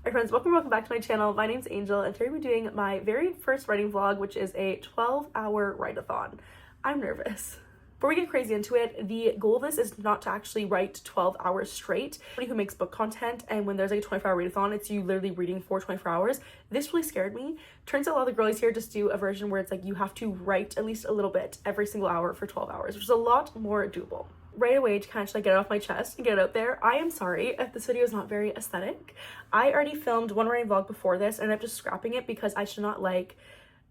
Hi friends, welcome back to my channel. My name's Angel and today we're doing my very first writing vlog, which is a 12-hour write-a-thon. I'm nervous. Before we get crazy into it, the goal of this is not to actually write 12 hours straight. Somebody who makes book content, and when there's like a 24-hour readathon, it's you literally reading for 24 hours. This really scared me. Turns out a lot of the girlies here just do a version where it's like you have to write at least a little bit every single hour for 12 hours, which is a lot more doable. Right away, to kind of just like get it off my chest and get it out there, I am sorry if this video is not very aesthetic. I already filmed one writing vlog before this and ended up just scrapping it because I should not like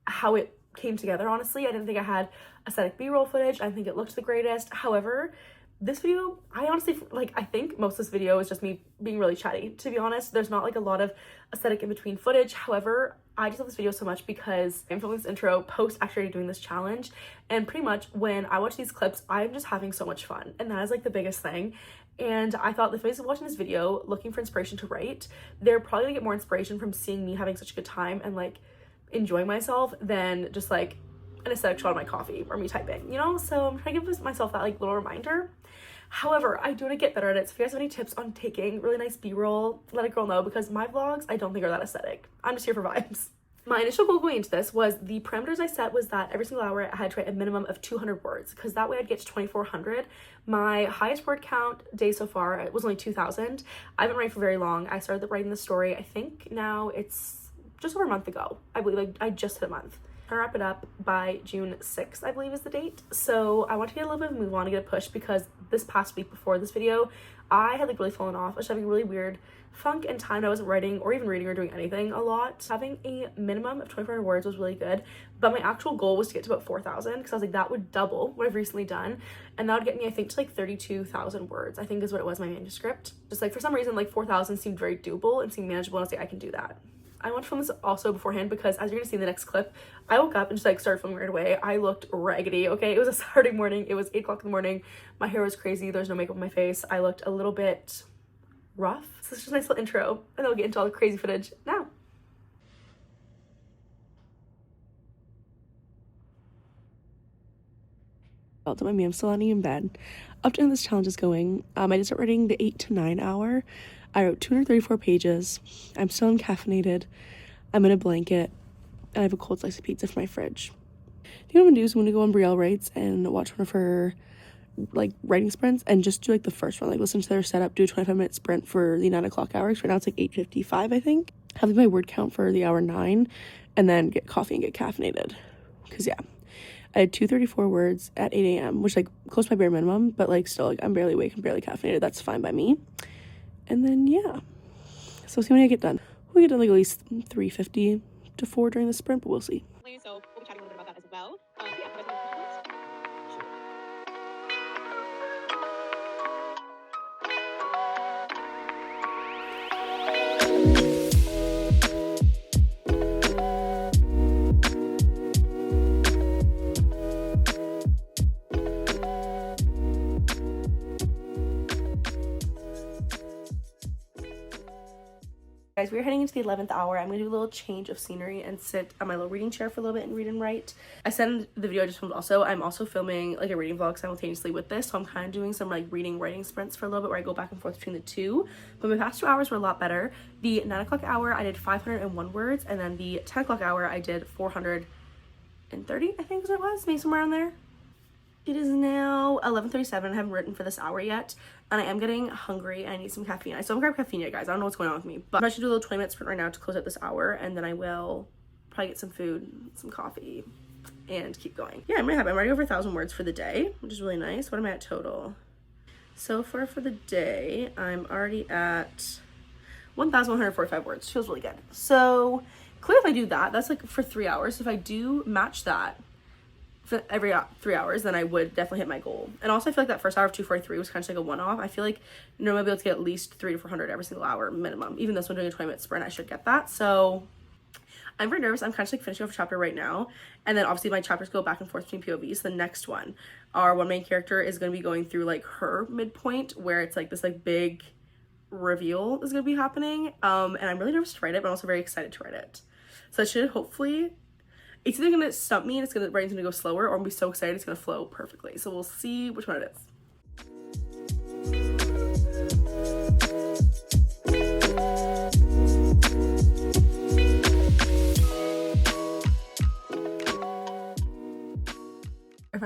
how it came together. Honestly, I didn't think I had aesthetic b-roll footage. I didn't think it looked the greatest. However, this video, I honestly like, I think most of this video is just me being really chatty, to be honest. There's not like a lot of aesthetic in between footage. However, I just love this video so much because I'm filming this intro post actually doing this challenge, and pretty much when I watch these clips, I'm just having so much fun, and that is like the biggest thing. And I thought if anybody's watching this video looking for inspiration to write, they're probably gonna get more inspiration from seeing me having such a good time and like enjoying myself than just like an aesthetic shot of my coffee or me typing, you know? So I'm trying to give myself that like little reminder. However, I do want to get better at it. So if you guys have any tips on taking really nice b-roll, let a girl know, because my vlogs I don't think are that aesthetic. I'm just here for vibes. My initial goal going into this was the parameters I set was that every single hour I had to write a minimum of 200 words, because that way I'd get to 2,400. My highest word count day so far was only 2,000. I haven't written for very long. I started writing the story, I think now it's just over a month ago. I believe like I just hit a month. I'll wrap it up by June 6th, I believe is the date. So I want to get a little bit of a move on to get a push, because this past week before this video, I had like really fallen off. I was having a really weird funk and time. I wasn't writing or even reading or doing anything a lot. Having a minimum of 2,400 words was really good, but my actual goal was to get to about 4,000, because I was like, that would double what I've recently done, and that would get me, I think, to like 32,000 words, I think is what it was, my manuscript. Just like for some reason, like 4,000 seemed very doable and seemed manageable, and I was like, I can do that. I want to film this also beforehand because, as you're gonna see in the next clip, I woke up and just like started filming right away. I looked raggedy, okay? It was a Saturday morning. It was 8 o'clock in the morning. My hair was crazy. There's no makeup on my face. I looked a little bit rough. So it's just a nice little intro, and then we'll get into all the crazy footage now. Felt my I'm still lying in bed. Up to this challenge is going. I did start writing the 8 to 9 hour. I wrote 234 pages. I'm still uncaffeinated. I'm in a blanket, and I have a cold slice of pizza for my fridge. You know what I'm gonna do is I'm gonna go on Brielle Writes and watch one of her like writing sprints and just do like the first one, like listen to their setup, do a 25-minute sprint for the 9 o'clock hours. Right now it's like 8:55, I think. Have my word count for the hour 9, and then get coffee and get caffeinated. Because yeah, I had 234 words at 8 a.m, which like close to my bare minimum, but like still like I'm barely awake, I'm barely caffeinated. That's fine by me. And then yeah, so see when I get done. We'll get done like at least 3:50 to 4 during the sprint, but we'll see. So we'll be chatting a little bit about that as well. Guys, we're heading into the 11th hour. I'm gonna do a little change of scenery and sit on my little reading chair for a little bit and read and write. I said in the video I just filmed also, I'm also filming like a reading vlog simultaneously with this, so I'm kind of doing some like reading writing sprints for a little bit where I go back and forth between the two. But my past 2 hours were a lot better. The 9 o'clock hour I did 501 words, and then the 10 o'clock hour I did 430, I think is what it was, maybe somewhere around there. It is now 11:37. I haven't written for this hour yet, and I am getting hungry. I need some caffeine. I still haven't grabbed caffeine yet, guys. I don't know what's going on with me, but I'm actually do a little 20-minute sprint right now to close out this hour, and then I will probably get some food, some coffee, and keep going. Yeah, I'm really happy. I'm already over 1,000 words for the day, which is really nice. What am I at total? So far for the day, I'm already at 1,145 words. Feels really good. So clearly if I do that, that's like for 3 hours. If I do match that for every 3 hours, then I would definitely hit my goal. And also I feel like that first hour of 243 was kind of like a one-off. I feel like normally I'll be able to get at least 300 to 400 every single hour minimum. Even this one doing a 20-minute sprint, I should get that. So I'm very nervous. I'm kind of like finishing off a chapter right now, and then obviously my chapters go back and forth between POVs. The next one, our one main character is going to be going through like her midpoint where it's like this like big reveal is going to be happening, and I'm really nervous to write it, but I'm also very excited to write it. So it should hopefully, it's either gonna stump me and it's gonna writing's gonna go slower, or I'm gonna be so excited it's gonna flow perfectly. So we'll see which one it is.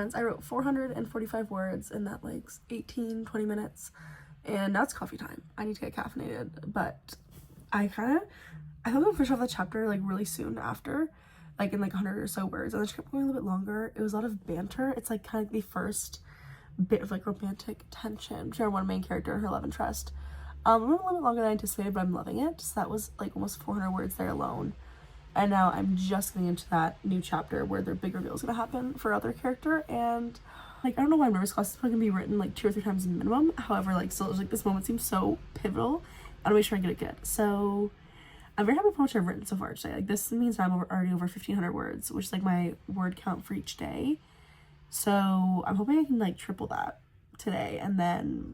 friends, I wrote 445 words in that like 18-20 minutes, and now it's coffee time. I need to get caffeinated, but I thought I would finish off the chapter like really soon after, like in like 100 or so words, and then just kept going a little bit longer. It was a lot of banter. It's like kind of the first bit of like romantic tension between our one main character and her love interest. A little bit longer than I anticipated, but I'm loving it. So that was like almost 400 words there alone. And now I'm just getting into that new chapter where their big reveal is going to happen for other character. And like, I don't know why I'm nervous, because it's probably going to be written like 2 or 3 times minimum. However, like, still, like, this moment seems so pivotal. I want to make sure I get it good. So I'm very happy with how much I've written so far today. Like, this means I'm already over 1,500 words, which is like my word count for each day. So I'm hoping I can like triple that today, and then,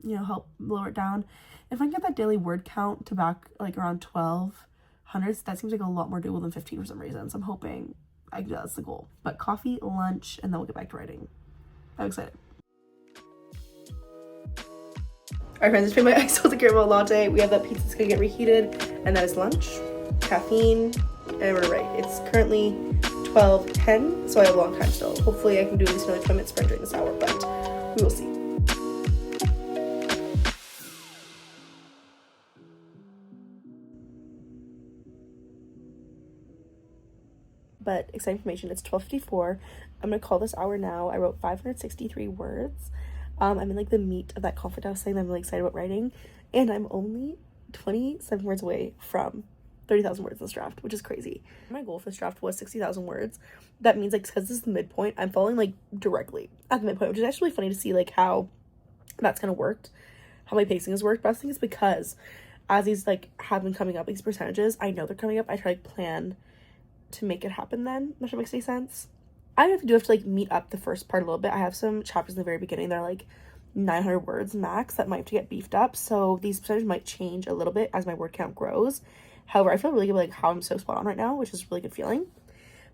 you know, help lower it down. If I can get that daily word count to back like around 1,200, that seems like a lot more doable than 15 for some reason. So I'm hoping I can do that. That's the goal. But coffee, lunch, and then we'll get back to writing. I'm excited. All right, friends, it's been my iced caramel latte. We have that pizza that's gonna get reheated, and that is lunch, caffeine, and we're right. It's currently 12:10, so I have a long time still. Hopefully I can do at least another 20 minutes sprint during this hour, but we will see. But exciting information, it's 12:54. I'm gonna call this hour now. I wrote 563 words. I'm in like the meat of that conflict I was saying that I'm really excited about writing, and I'm only 27 words away from 30,000 words in this draft, which is crazy. My goal for this draft was 60,000 words. That means like, because this is the midpoint, I'm falling like directly at the midpoint, which is actually funny to see like how that's kind of worked, how my pacing has worked. But I think it's because as these like have been coming up, these percentages, I know they're coming up, I try to plan to make it happen then. That should make any sense. I have to like meet up the first part a little bit. I have some chapters in the very beginning that are like 900 words max that might have to get beefed up, so these percentages might change a little bit as my word count grows. However, I feel really good about like how I'm so spot on right now, which is a really good feeling.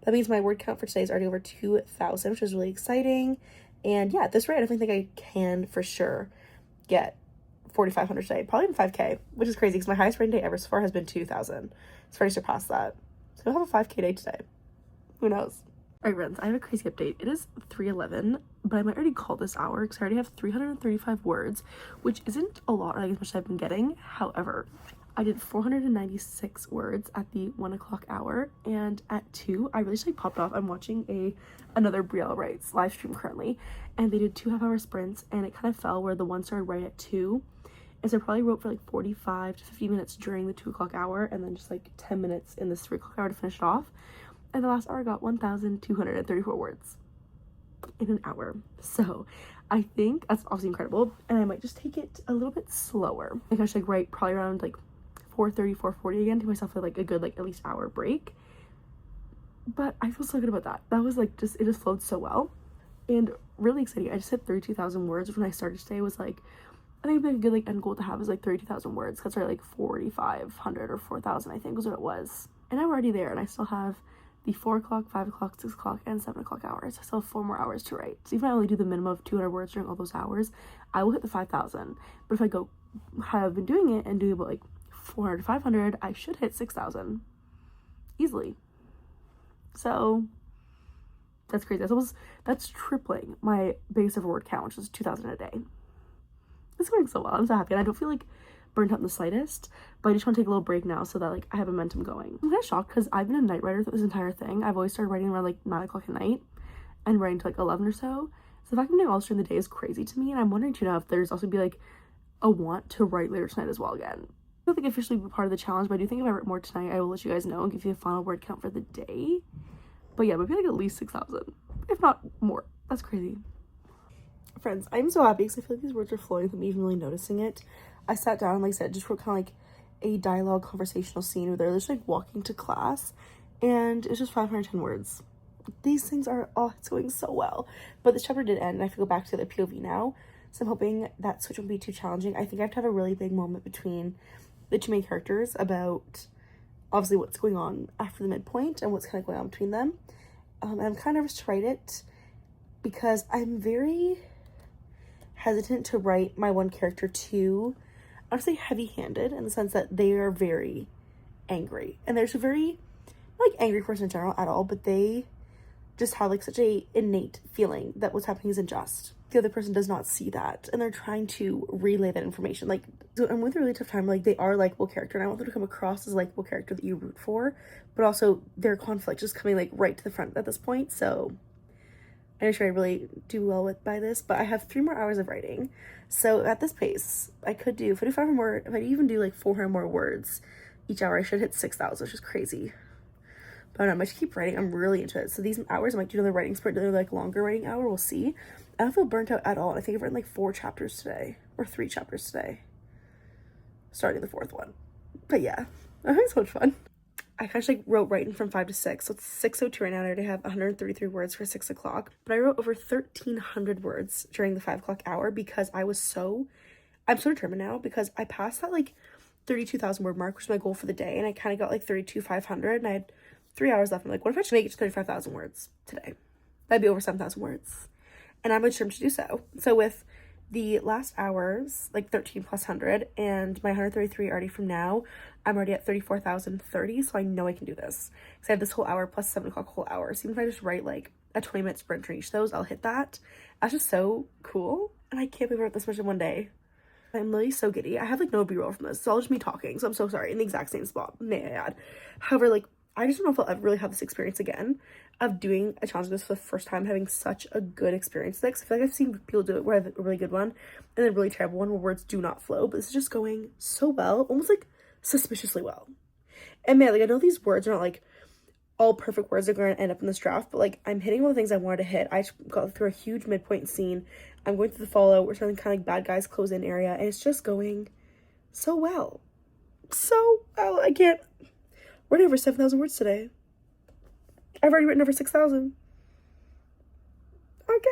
That means my word count for today is already over 2,000, which is really exciting. And yeah, at this rate, I definitely think I can for sure get 4,500 today, probably even 5K, which is crazy because my highest rating day ever so far has been 2,000. It's already surpassed that. So I'll have a 5K day today. Who knows? All right, friends, I have a crazy update. It is 3:11, but I might already call this hour because I already have 335 words, which isn't a lot, like as much as I've been getting. However, I did 496 words at the 1 o'clock hour, and at 2, I really just like popped off. I'm watching another Brielle Writes live stream currently, and they did 2 half-hour sprints, and it kind of fell where the one started right at 2. And so I probably wrote for like 45 to 50 minutes during the 2 o'clock hour, and then just like 10 minutes in this 3 o'clock hour to finish it off. And the last hour I got 1,234 words in an hour. So I think that's obviously incredible, and I might just take it a little bit slower. Like I should like write probably around like 4:30, 4:40 again, to myself for like a good like at least hour break. But I feel so good about that. That was like it just flowed so well and really exciting. I just hit 32,000 words, which when I started today was like, I think like a good like end goal to have is like 32,000 words. That's like 4,500 or 4,000 I think was what it was. And I'm already there, and I still have the 4 o'clock, 5 o'clock, 6 o'clock, and 7 o'clock hours. I still have 4 more hours to write. So even if I only do the minimum of 200 words during all those hours, I will hit the 5,000. But if I go how I've been doing it and do about like 400 to 500, I should hit 6,000 easily. So that's crazy. That's tripling my base of word count, which is 2,000 a day. It's going so well. I'm so happy, and I don't feel like burnt out in the slightest, but I just want to take a little break now so that like I have momentum going. I'm kind of shocked because I've been a night writer through this entire thing. I've always started writing around like 9 o'clock at night and writing to like 11 or so. So the fact I'm doing all this during the day is crazy to me, and I'm wondering too now if there's also be like a want to write later tonight as well again. I don't think officially be part of the challenge, but I do think if I write more tonight, I will let you guys know and give you a final word count for the day. But yeah, maybe like at least 6,000, if not more. That's crazy. Friends, I'm so happy because I feel like these words are flowing without me even really noticing it. I sat down and like I said, just wrote kind of like a dialogue conversational scene where they're just like walking to class, and it's just 510 words. These things are, oh, it's going so well. But this chapter did end, and I have to go back to the POV now, so I'm hoping that switch won't be too challenging. I think I have to have a really big moment between the 2 main characters about obviously what's going on after the midpoint and what's kind of going on between them. And I'm kind of nervous to write it because I'm very hesitant to write my one character too, I would say heavy-handed, in the sense that they are very angry, and there's a very, not like angry person in general at all, but they just have like such a innate feeling that what's happening is unjust. The other person does not see that, and they're trying to relay that information. Like, so I'm with a really tough time. Like, they are a likable character, and I want them to come across as a likable character that you root for, but also their conflict is coming like right to the front at this point. So I'm sure I really do well by this, but I have 3 more hours of writing. So at this pace, I could do, if I do 500 more, if I even do like 400 more words each hour, I should hit 6,000, which is crazy. But I don't know, I might keep writing. I'm really into it. So these hours, I might do another writing sprint, another like longer writing hour. We'll see. I don't feel burnt out at all. I think I've written like 4 chapters today, or 3 chapters today, starting the 4th one. But yeah, I'm having so much fun. I kind of like wrote writing from 5 to 6, so it's 6:02 right now. I already have 133 words for 6 o'clock, but I wrote over 1,300 words during the 5 o'clock hour because I'm so determined now, because I passed that like 32,000 word mark, which is my goal for the day, and I kind of got like 32,500, and I had 3 hours left. I'm like, what if I just make it to 35,000 words today? That'd be over 7,000 words, and I'm determined to do so. So with the last hours, like 13 plus 100, and my 133 already from now, I'm already at 34,030, so I know I can do this. Because I have this whole hour plus 7 o'clock whole hour. So even if I just write like a 20-minute sprint for each of those, I'll hit that. That's just so cool, and I can't believe I wrote this much in one day. I'm literally so giddy. I have like no b-roll from this. It's all just me talking, so I'm so sorry. In the exact same spot, may I add. However, like, I just don't know if I'll ever really have this experience again of doing a challenge like this for the first time, having such a good experience. Like, I feel like I've seen people do it where I have a really good one and then a really terrible one where words do not flow, but this is just going so well, almost like suspiciously well. And man, like, I know these words are not like all perfect words are going to end up in this draft, but like, I'm hitting all the things I wanted to hit. I got through a huge midpoint scene. I'm going through the fallout. We're starting kind of like bad guys close in area, and it's just going so well. So well, I can't. We're over 7,000 words today. I've already written over 6,000. Okay.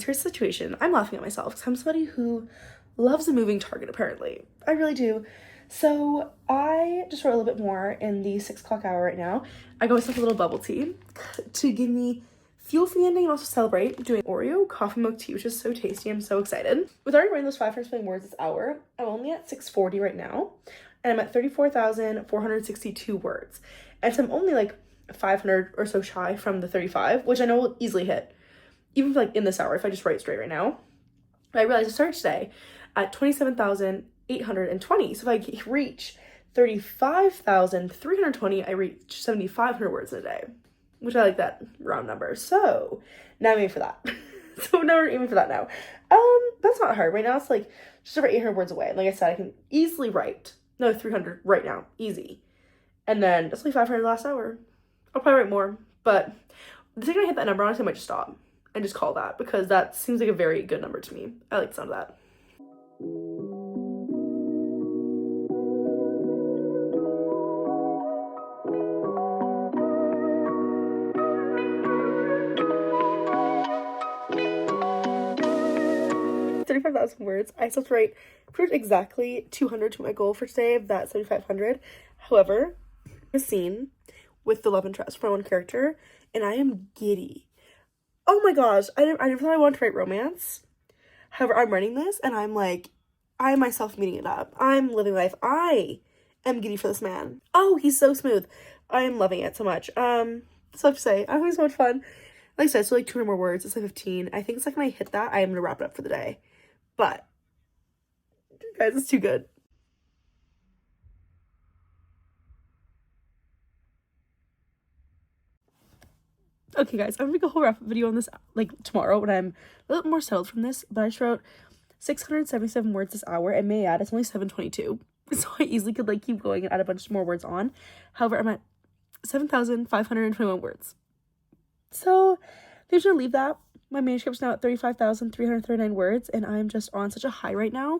Here's the situation. I'm laughing at myself because I'm somebody who loves a moving target, apparently. I really do. So I just wrote a little bit more in the 6 o'clock hour right now. I got myself a little bubble tea to give me fuel for the ending and also celebrate. I'm doing Oreo coffee milk tea, which is so tasty. I'm so excited. With already writing those 500 something words this hour, I'm only at 640 right now. And I'm at 34,462 words. And so I'm only like 500 or so shy from the 35, which I know will easily hit, even like in this hour if I just write straight right now. But I realized I started today at 27,820. So if I reach 35,320, I reach 7,500 words in a day, which I like that round number. So now I'm aiming for that. So now we're aiming for that now. That's not hard. Right now it's like just over 800 words away. Like I said, I can easily write. No, 300 right now. Easy. And then it's like 500 last hour. I'll probably write more. But the second I hit that number, honestly, I might just stop and just call that, because that seems like a very good number to me. I like the sound of that. 35,000 words. I still have to write pretty much exactly 200 to my goal for today of that 7,500. However, a scene with the love interest for one character, and I am giddy. Oh my gosh, I never thought I wanted to write romance. However, I'm writing this, and I'm like, I myself meeting it up. I'm living life. I am giddy for this man. Oh, he's so smooth. I am loving it so much. So I have to say, I'm having so much fun. Like I said, so like 200 more words. It's like 15. I think the second I hit that, I am gonna wrap it up for the day. But guys, it's too good. Okay, guys, I'm gonna make a whole wrap-up video on this like tomorrow when I'm a little more settled from this. But I just wrote 677 words this hour, and may I add, it's only 7:22, so I easily could like keep going and add a bunch more words on. However, I'm at 7,521 words. So I'm just gonna leave that. My manuscript's now at 35,339 words, and I'm just on such a high right now.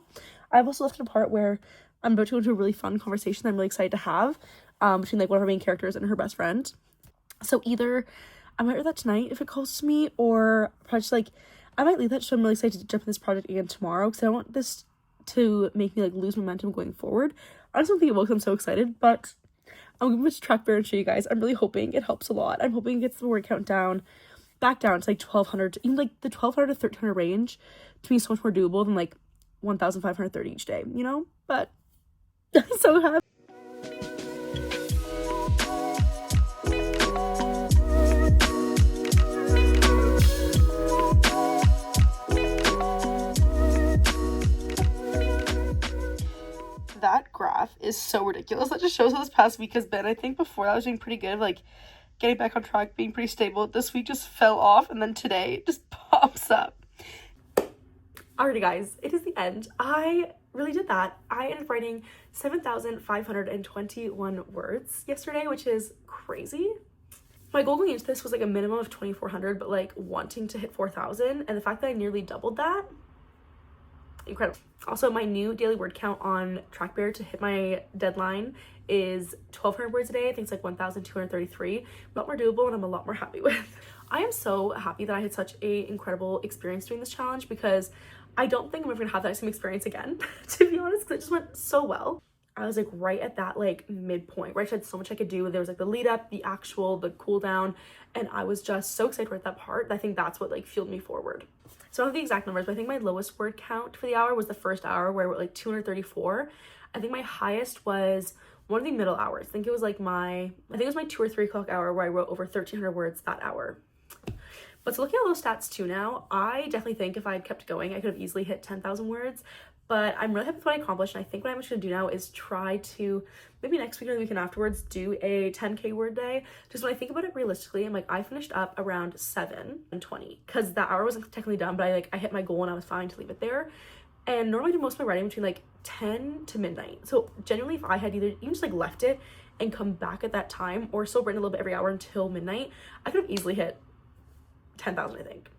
I've also left it a part where I'm about to go into a really fun conversation that I'm really excited to have between like one of our main characters and her best friend. So either I might read that tonight if it calls to me, or probably just like I might leave that, so I'm really excited to jump in this project again tomorrow, because I don't want this to make me like lose momentum going forward. I just don't think it will, because I'm so excited, but I'm going to track bear and show you guys. I'm really hoping it helps a lot. I'm hoping it gets the word count down, back down to like 1,200, even like the 1,200 to 1,300 range to me is so much more doable than like 1,530 each day, you know? But I'm so happy. is so ridiculous. That just shows how this past week has been. I think before that I was doing pretty good, like getting back on track, being pretty stable. This week just fell off, and then today it just pops up. Alrighty guys, it is the end. I really did that. I ended up writing 7,521 words yesterday, which is crazy. My goal going into this was like a minimum of 2,400, but like wanting to hit 4,000, and the fact that I nearly doubled that, incredible. Also, my new daily word count on TrackBear to hit my deadline is 1,200 words a day. I think it's like 1,233. A lot more doable, and I'm a lot more happy with. I am so happy that I had such a incredible experience doing this challenge, because I don't think I'm ever gonna have that same experience again, to be honest, because it just went so well. I was like right at that like midpoint where I had so much I could do. There was like the lead up, the actual, the cool down, and I was just so excited at that part. I think that's what like fueled me forward. So I don't have the exact numbers, but I think my lowest word count for the hour was the first hour, where I wrote like 234. I think my highest was one of the middle hours. I think it was my 2 or 3 o'clock hour, where I wrote over 1,300 words that hour. But so looking at those stats too now, I definitely think if I had kept going, I could have easily hit 10,000 words. But I'm really happy with what I accomplished, and I think what I'm just gonna do now is try to, maybe next week or the weekend afterwards, do a 10K word day. Just when I think about it realistically, I'm like, I finished up around 7:20, because that hour wasn't technically done, but I hit my goal and I was fine to leave it there. And normally I do most of my writing between like 10 to midnight. So genuinely, if I had either even just like left it and come back at that time, or still written a little bit every hour until midnight, I could have easily hit 10,000, I think.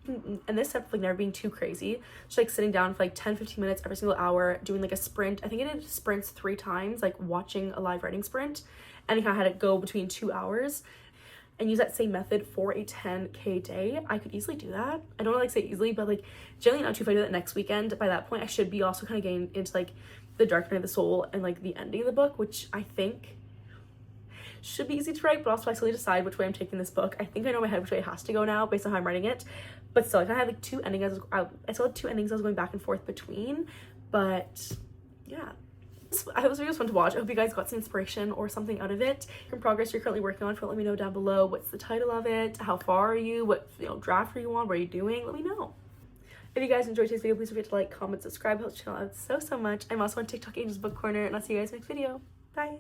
And this step, like never being too crazy, just like sitting down for like 10-15 minutes every single hour, doing like a sprint. I think I did sprints 3 times, like watching a live writing sprint, and I kind of had it go between 2 hours, and use that same method for a 10K day. I could easily do that. I don't like say easily, but like generally not too. If I do that next weekend, by that point I should be also kind of getting into like the dark night of the soul and like the ending of the book, which I think should be easy to write, but also I still need to decide which way I'm taking this book. I think I know in my head which way it has to go now based on how I'm writing it, but still, like, I had like 2 endings. I still had 2 endings I was going back and forth between, but yeah. I hope this video was fun to watch. I hope you guys got some inspiration or something out of it. In progress you're currently working on, let me know down below. What's the title of it? How far are you? What draft are you on? What are you doing? Let me know. If you guys enjoyed today's video, please don't forget to like, comment, subscribe. Helps the channel out so much. I'm also on TikTok, Angel's Book Corner, and I'll see you guys next video. Bye.